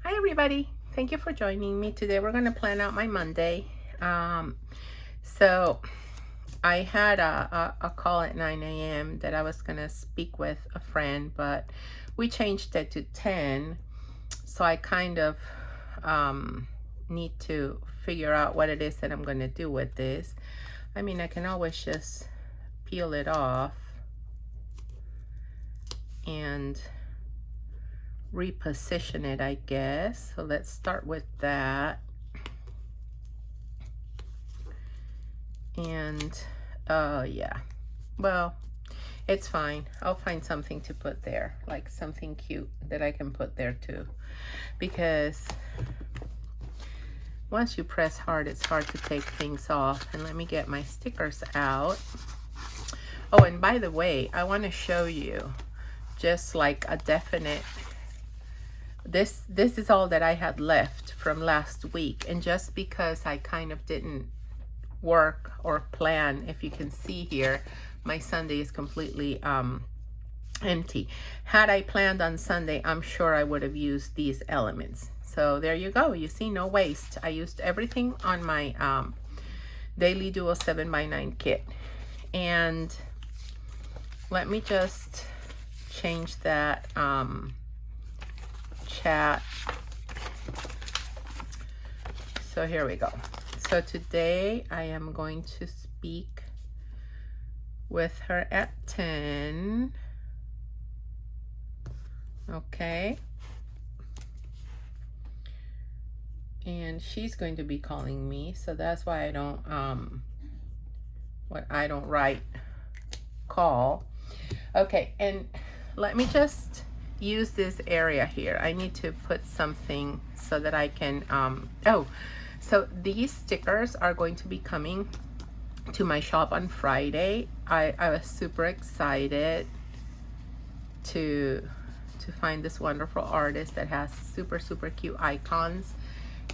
Hi everybody, thank you for joining me. Today we're going to plan out my Monday. So I had a call at 9 a.m. that I was going to speak with a friend, but we changed it to 10. So I kind of need to figure out what it is that I'm going to do with this. I mean, I can always just peel it off and reposition it, I guess. So let's start with that. And yeah, well, it's fine. I'll find something to put there, like something cute that I can put there too, because once you press hard, it's hard to take things off. And let me get my stickers out. Oh, and by the way, I want to show you just like a definite, this is all that I had left from last week. And just because I kind of didn't work or plan, if you can see here, my Sunday is completely empty. Had I planned on Sunday, I'm sure I would have used these elements. So there you go. You see, no waste. I used everything on my Daily Duo 7x9 kit. And let me just change that chat. So here we go. So today I am going to speak with her at 10. Okay. And she's going to be calling me, so that's why I don't write call. Okay, and let me just use this area here. I need to put something so that I can so these stickers are going to be coming to my shop on Friday. I was super excited to find this wonderful artist that has super cute icons,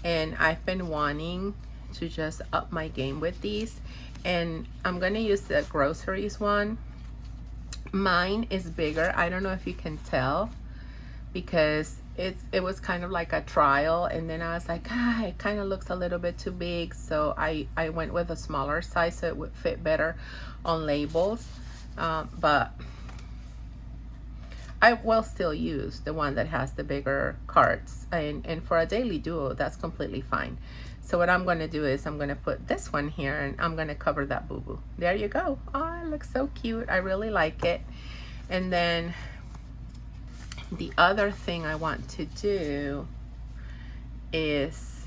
and I've been wanting to just up my game with these, and I'm gonna use the groceries one. Mine is bigger. I don't know if you can tell, because it was kind of like a trial, and then I was like, it kind of looks a little bit too big, so I went with a smaller size so it would fit better on labels, but I will still use the one that has the bigger cards, and for a daily duo that's completely fine. So what I'm going to do is I'm going to put this one here, and I'm going to cover that boo-boo. There you go. Oh, it looks so cute. I really like it. And then the other thing I want to do is,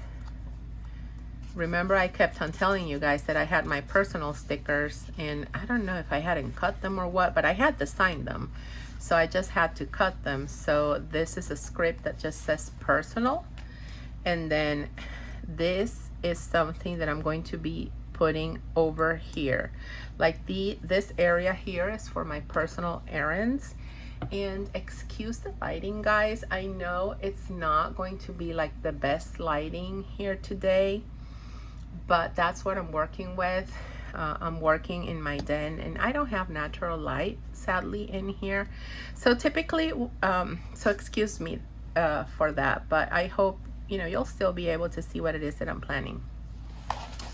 remember I kept on telling you guys that I had my personal stickers, and I don't know if I hadn't cut them or what, but I had to sign them. So I just had to cut them. So this is a script that just says personal. And then this is something that I'm going to be putting over here. Like this area here is for my personal errands. And excuse the lighting, guys. I know it's not going to be like the best lighting here today, but that's what I'm working with. I'm working in my den, and I don't have natural light, sadly, in here. So typically, so excuse me for that, but I hope, you know, you'll still be able to see what it is that I'm planning.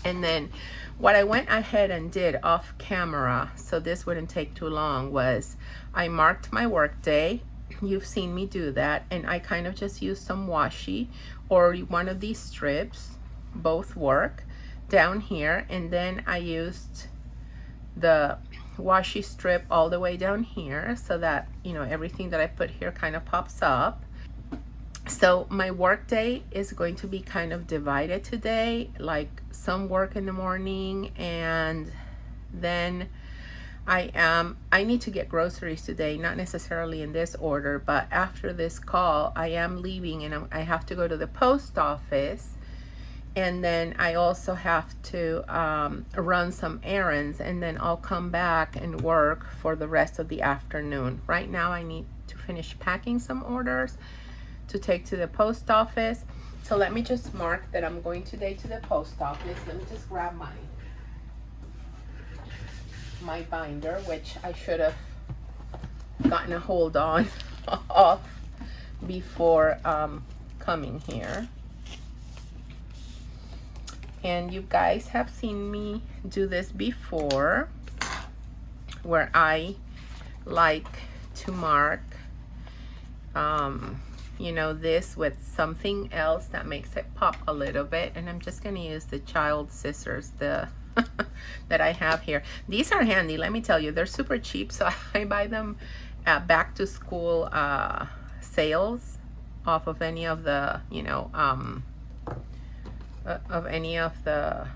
And then what I went ahead and did off camera, so this wouldn't take too long, was I marked my work day. You've seen me do that, and I kind of just used some washi or one of these strips, both work, down here, and then I used the washi strip all the way down here so that, you know, everything that I put here kind of pops up. So my work day is going to be kind of divided today, like some work in the morning, and then I need to get groceries today, not necessarily in this order, but after this call I am leaving, and I have to go to the post office, and then I also have to run some errands, and then I'll come back and work for the rest of the afternoon. Right now I need to finish packing some orders to take to the post office. So let me just mark that I'm going today to the post office. Let me just grab my binder, which I should have gotten a hold on off before coming here. And you guys have seen me do this before, where I like to mark, you know, this with something else that makes it pop a little bit. And I'm just going to use the child scissors, the that I have here. These are handy, let me tell you. They're super cheap, so I buy them at back to school sales off of any of the, you know, of any of the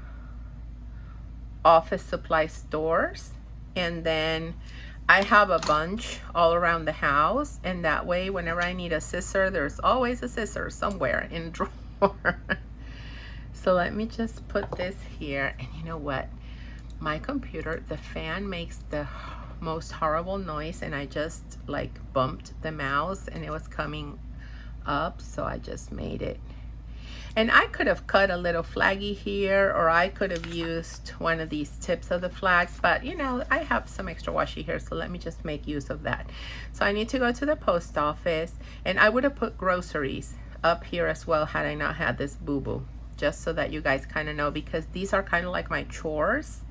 office supply stores. And then I have a bunch all around the house, and that way whenever I need a scissor, there's always a scissor somewhere in a drawer. So let me just put this here. And you know what, my computer, the fan makes the most horrible noise, and I just like bumped the mouse and it was coming up, so I just made it. And I could have cut a little flaggy here, or I could have used one of these tips of the flags, but you know, I have some extra washi here, so let me just make use of that. So I need to go to the post office, and I would have put groceries up here as well had I not had this boo-boo, just so that you guys kind of know, because these are kind of like my chores,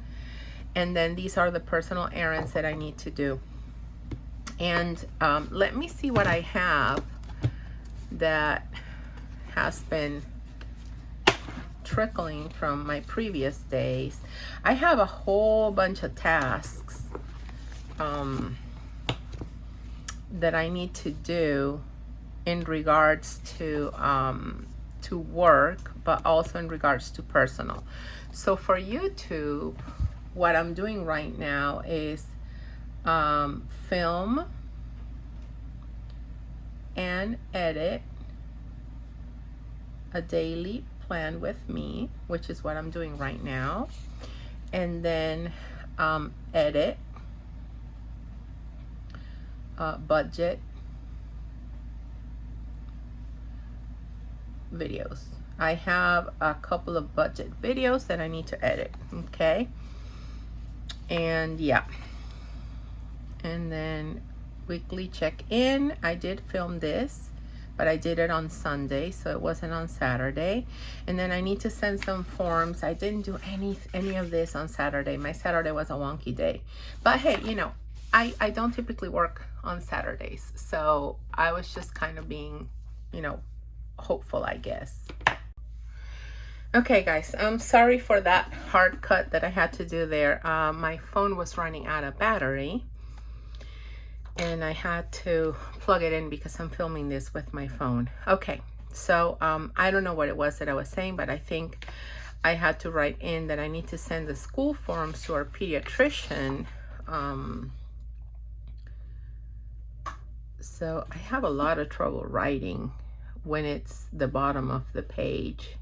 and then these are the personal errands that I need to do. And let me see what I have that has been trickling from my previous days. I have a whole bunch of tasks that I need to do in regards to work, but also in regards to personal. So for YouTube, what I'm doing right now is film and edit a daily plan with me, which is what I'm doing right now, and then edit budget videos. I have a couple of budget videos that I need to edit, okay? And yeah, and then weekly check-in. I did film this, but I did it on Sunday, so it wasn't on Saturday. And then I need to send some forms. I didn't do any of this on Saturday. My Saturday was a wonky day. But hey, you know, I don't typically work on Saturdays, so I was just kind of being, you know, hopeful, I guess. Okay guys, I'm sorry for that hard cut that I had to do there. My phone was running out of battery, and I had to plug it in because I'm filming this with my phone. Okay, so I don't know what it was that I was saying, but I think I had to write in that I need to send the school forms to our pediatrician. So I have a lot of trouble writing when it's the bottom of the page.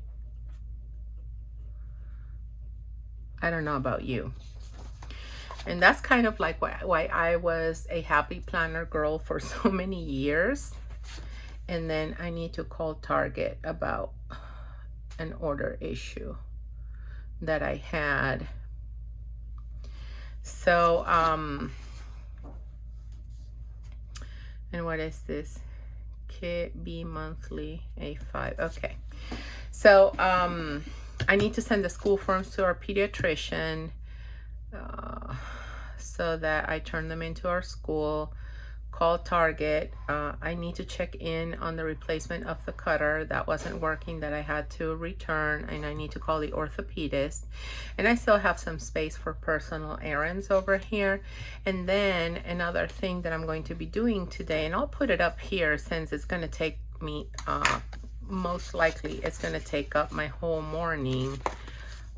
I don't know about you. And that's kind of like why I was a happy planner girl for so many years. And then I need to call Target about an order issue that I had. So, and what is this? Kit B monthly A5. Okay. So, I need to send the school forms to our pediatrician so that I turn them into our school. Call Target. I need to check in on the replacement of the cutter that wasn't working, that I had to return, and I need to call the orthopedist. And I still have some space for personal errands over here. And then another thing that I'm going to be doing today, and I'll put it up here since it's going to take me most likely it's going to take up my whole morning.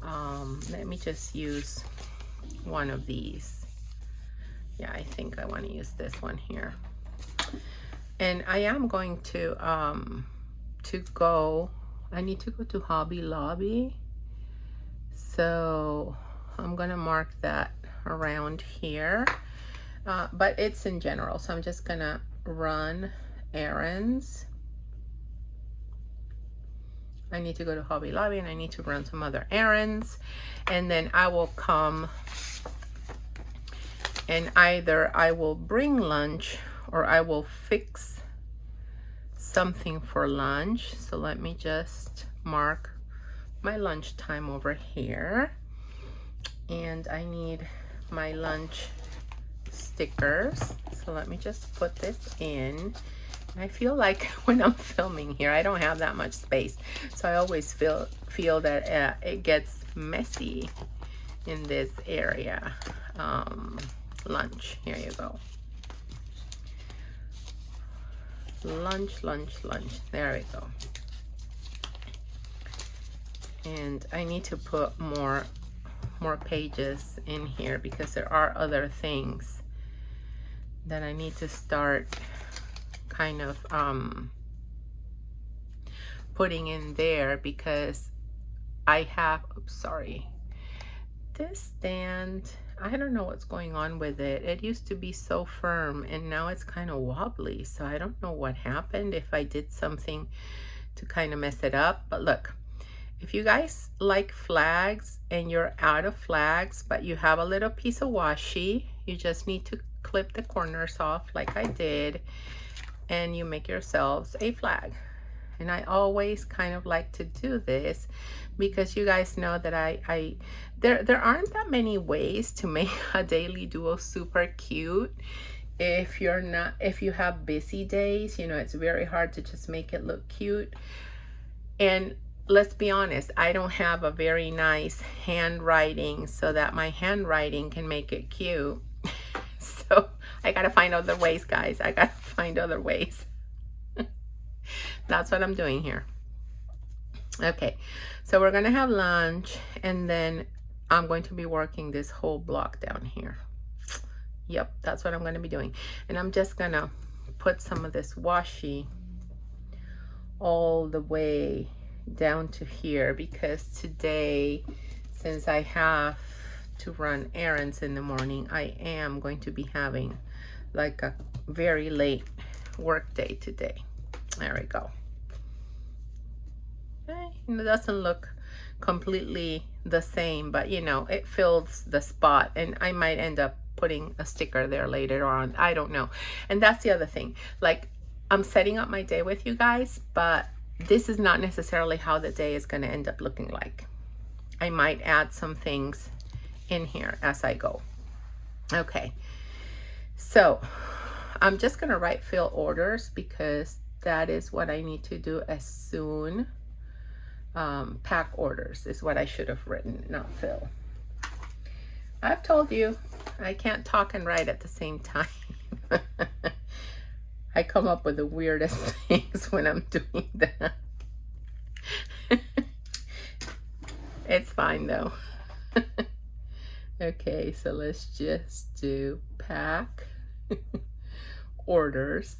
Let me just use one of these. Yeah, I think I want to use this one here. And I am going to go, I need to go to Hobby Lobby. So I'm going to mark that around here. But it's in general, so I'm just going to run errands. I need to go to Hobby Lobby, and I need to run some other errands, and then I will come, and either I will bring lunch or I will fix something for lunch. So let me just mark my lunch time over here. And I need my lunch stickers. So let me just put this in. I feel like when I'm filming here, I don't have that much space. So I always feel that it gets messy in this area. Lunch, here you go. Lunch, lunch, lunch. There we go. And I need to put more pages in here because there are other things that I need to start kind of putting in there, because I have, oops, sorry, this stand, I don't know what's going on with it. It used to be so firm and now it's kind of wobbly. So I don't know what happened, if I did something to kind of mess it up. But look, if you guys like flags and you're out of flags, but you have a little piece of washi, you just need to clip the corners off like I did, and you make yourselves a flag. And I always kind of like to do this because you guys know that there aren't that many ways to make a daily duo super cute. If you have busy days, you know, it's very hard to just make it look cute. And let's be honest, I don't have a very nice handwriting so that my handwriting can make it cute. So I gotta find other ways, guys. I gotta find other ways. That's what I'm doing here. Okay, so we're gonna have lunch, and then I'm going to be working this whole block down here. Yep, that's what I'm gonna be doing. And I'm just gonna put some of this washi all the way down to here, because today, since I have to run errands in the morning, I am going to be having like a very late work day today. There we go. Okay. It doesn't look completely the same, but you know, it fills the spot, and I might end up putting a sticker there later on. I don't know. And that's the other thing. Like, I'm setting up my day with you guys, but this is not necessarily how the day is going to end up looking like. I might add some things in here as I go. Okay. So I'm just going to write fill orders because that is what I need to do as soon. Pack orders is what I should have written, not fill. I've told you I can't talk and write at the same time. I come up with the weirdest things when I'm doing that. It's fine though. Okay, so let's just do pack orders,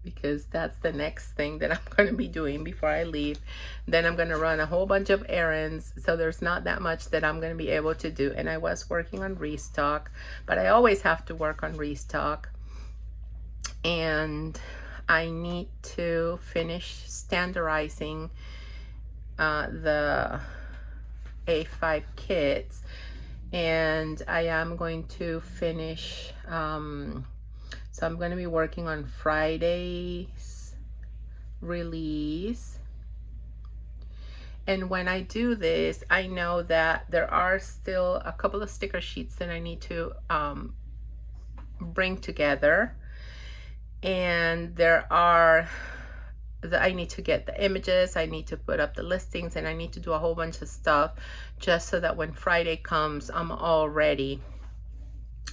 because that's the next thing that I'm going to be doing before I leave. Then I'm going to run a whole bunch of errands, so there's not that much that I'm going to be able to do. And I was working on restock, but I always have to work on restock. And I need to finish standardizing the A5 kits, and I am going to finish, so I'm going to be working on Friday's release. And when I do this, I know that there are still a couple of sticker sheets that I need to bring together. And I need to get the images, I need to put up the listings, and I need to do a whole bunch of stuff just so that when Friday comes, I'm all ready.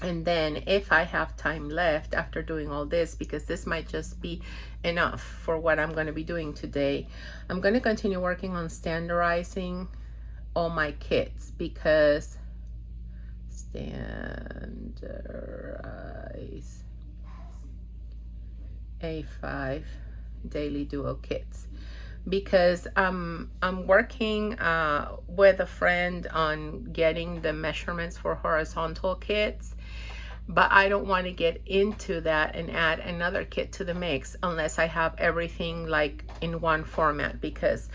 And then if I have time left after doing all this, because this might just be enough for what I'm going to be doing today, I'm going to continue working on standardizing all my kits, because standardize A5 daily duo kits, because I'm working with a friend on getting the measurements for horizontal kits, but I don't want to get into that and add another kit to the mix unless I have everything like in one format, because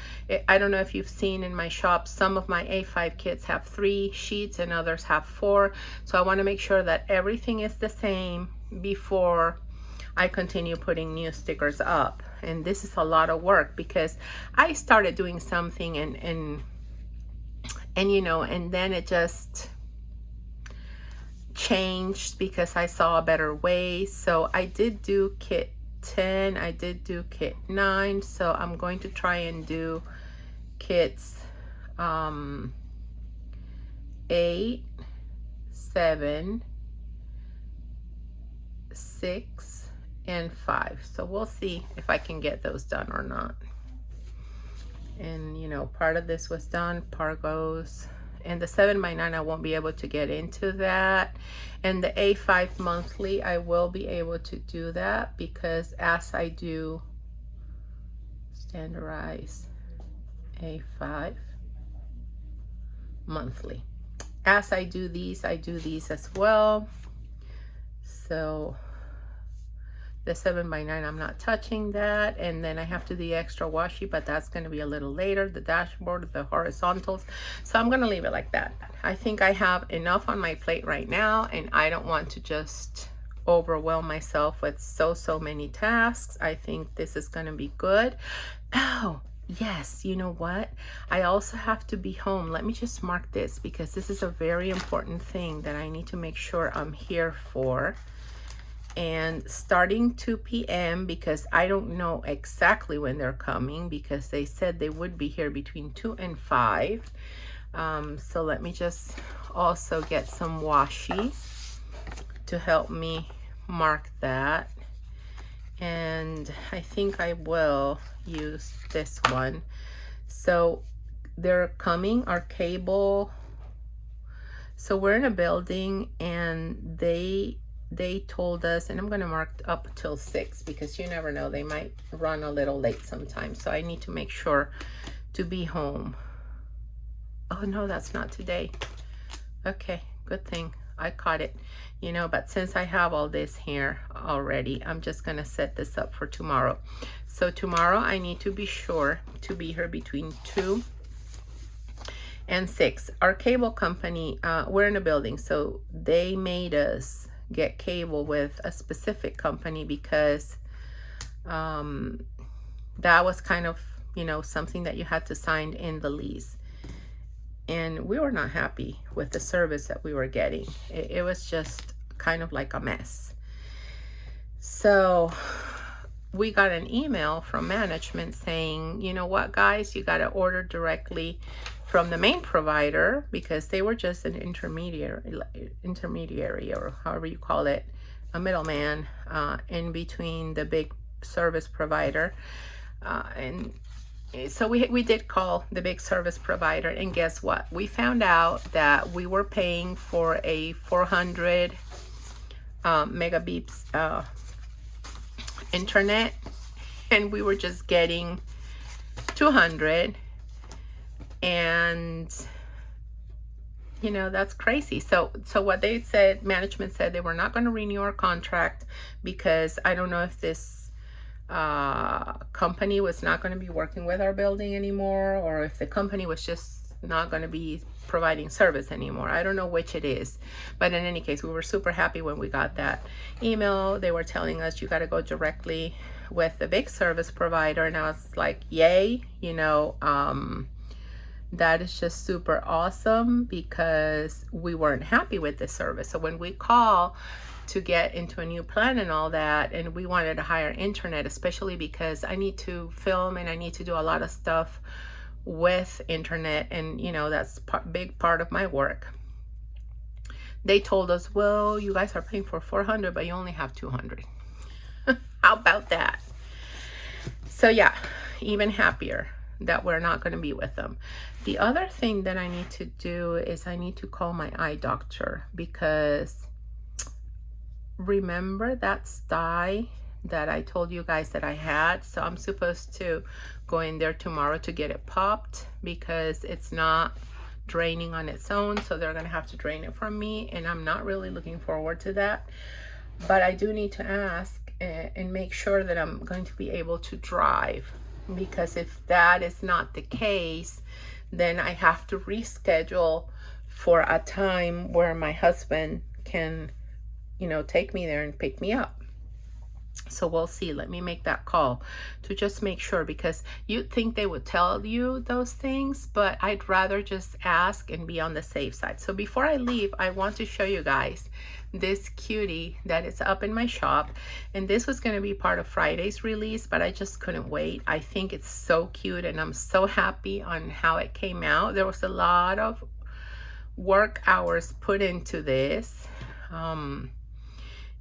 I don't know if you've seen in my shop, some of my A5 kits have 3 sheets and others have 4, so I want to make sure that everything is the same before I continue putting new stickers up. and this is a lot of work because I started doing something and you know, and then it just changed because I saw a better way. So I did do kit 10, I did do kit 9, so I'm going to try and do kits 8, 7, 6, and 5. So we'll see if I can get those done or not. And you know, part of this was done, part goes. And the 7x9 I won't be able to get into that. And the A5 monthly I will be able to do that because as I do standardize A5 monthly, as I do these as well. So the 7x9 I'm not touching that, and then I have to do the extra washi, but that's going to be a little later. The dashboard, the horizontals, so I'm going to leave it like that. I think I have enough on my plate right now, and I don't want to just overwhelm myself with so many tasks. I think this is going to be good. Oh yes, you know what, I also have to be home. Let me just mark this because this is a very important thing that I need to make sure I'm here for. And starting 2 p.m. because I don't know exactly when they're coming because they said they would be here between 2 and 5. So let me just also get some washi to help me mark that. And I think I will use this one. So they're coming, our cable. So we're in a building and they told us, and I'm going to mark up till 6 because you never know, they might run a little late sometimes. So I need to make sure to be home. Oh no, that's not today. Okay, good thing I caught it, you know, but since I have all this here already, I'm just going to set this up for tomorrow. So tomorrow I need to be sure to be here between 2 and 6. Our cable company, we're in a building, so they made us get cable with a specific company because that was kind of, you know, something that you had to sign in the lease. And we were not happy with the service that we were getting. It was just kind of like a mess. So we got an email from management saying, you know what, guys, you got to order directly from the main provider because they were just an intermediary or however you call it, a middleman in between the big service provider. And so we did call the big service provider, and guess what? We found out that we were paying for a 400 megabits internet, and we were just getting 200. And you know, that's crazy. So what they said, management said they were not going to renew our contract because I don't know if this company was not going to be working with our building anymore, or if the company was just not going to be providing service anymore. I don't know which it is, but in any case, we were super happy when we got that email. They were telling us you got to go directly with the big service provider, and I was like, yay, you know, that is just super awesome because we weren't happy with the service. So when we call to get into a new plan and all that, and we wanted a higher internet, especially because I need to film and I need to do a lot of stuff with internet, and you know, that's big part of my work. They told us, well, you guys are paying for 400 but you only have 200. How about that? So yeah, even happier that we're not going to be with them. The other thing that I need to do is I need to call my eye doctor because remember that sty that I told you guys that I had? So I'm supposed to go in there tomorrow to get it popped because it's not draining on its own. So they're going to have to drain it from me, and I'm not really looking forward to that. But I do need to ask and make sure that I'm going to be able to drive, because if that is not the case, then I have to reschedule for a time where my husband can, you know, take me there and pick me up. So we'll see. Let me make that call to just make sure, because you'd think they would tell you those things, but I'd rather just ask and be on the safe side. So before I leave, I want to show you guys this cutie that is up in my shop. And this was going to be part of Friday's release, but I just couldn't wait. I think it's so cute and I'm so happy on how it came out. There was a lot of work hours put into this.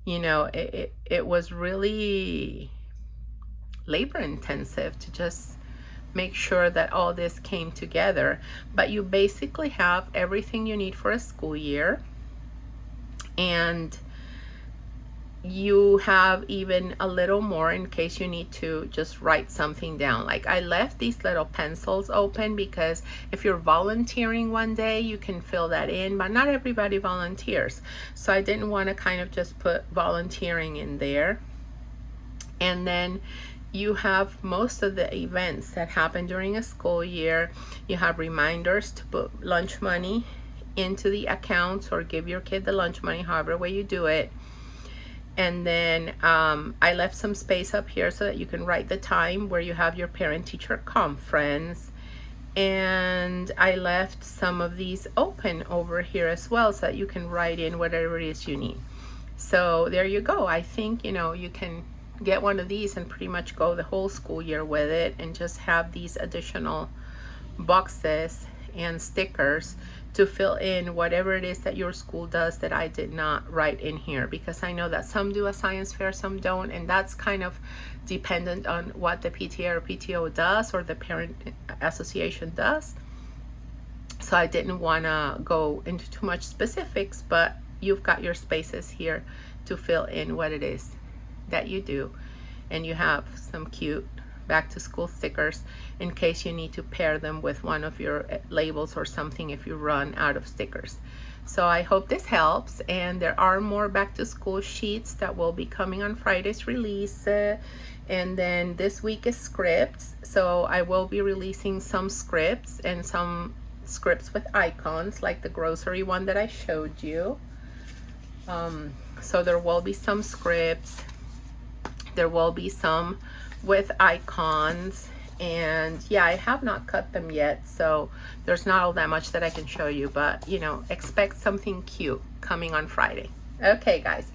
You know, it was really labor intensive to just make sure that all this came together. But you basically have everything you need for a school year, and you have even a little more in case you need to just write something down. Like, I left these little pencils open because if you're volunteering one day, you can fill that in, but not everybody volunteers. So I didn't want to kind of just put volunteering in there. And then you have most of the events that happen during a school year. You have reminders to put lunch money into the accounts or give your kid the lunch money, however way you do it. And then I left some space up here so that you can write the time where you have your parent-teacher conference. And I left some of these open over here as well so that you can write in whatever it is you need. So there you go. I think, you know, you can get one of these and pretty much go the whole school year with it, and just have these additional boxes and stickers to fill in whatever it is that your school does that I did not write in here, because I know that some do a science fair, some don't, and that's kind of dependent on what the PTA or PTO does or the parent association does. So I didn't want to go into too much specifics, but you've got your spaces here to fill in what it is that you do. And you have some cute back to school stickers in case you need to pair them with one of your labels or something if you run out of stickers. So I hope this helps, and there are more back to school sheets that will be coming on Friday's release. And then this week is scripts, so I will be releasing some scripts and some scripts with icons like the grocery one that I showed you. So there will be some scripts, there will be some with icons, and yeah, I have not cut them yet, so there's not all that much that I can show you, but you know, expect something cute coming on Friday. Okay guys,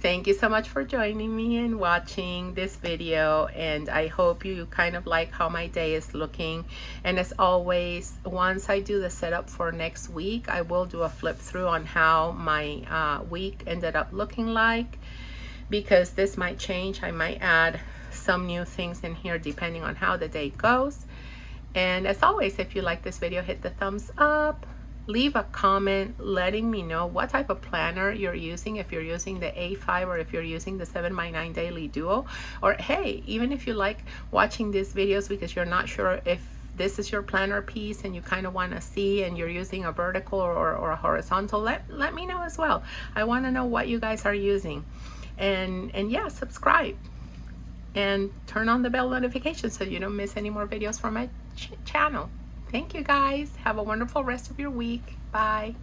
thank you so much for joining me and watching this video, and I hope you kind of like how my day is looking. And as always, once I do the setup for next week, I will do a flip through on how my week ended up looking like, because this might change. I might add some new things in here depending on how the day goes. And as always, if you like this video, hit the thumbs up, leave a comment letting me know what type of planner you're using, if you're using the A5 or if you're using the 7x9 Daily Duo. Or hey, even if you like watching these videos because you're not sure if this is your planner piece and you kind of want to see and you're using a vertical or a horizontal, let me know as well. I want to know what you guys are using. And yeah, subscribe and turn on the bell notification so you don't miss any more videos from my channel. Thank you guys. Have a wonderful rest of your week. Bye.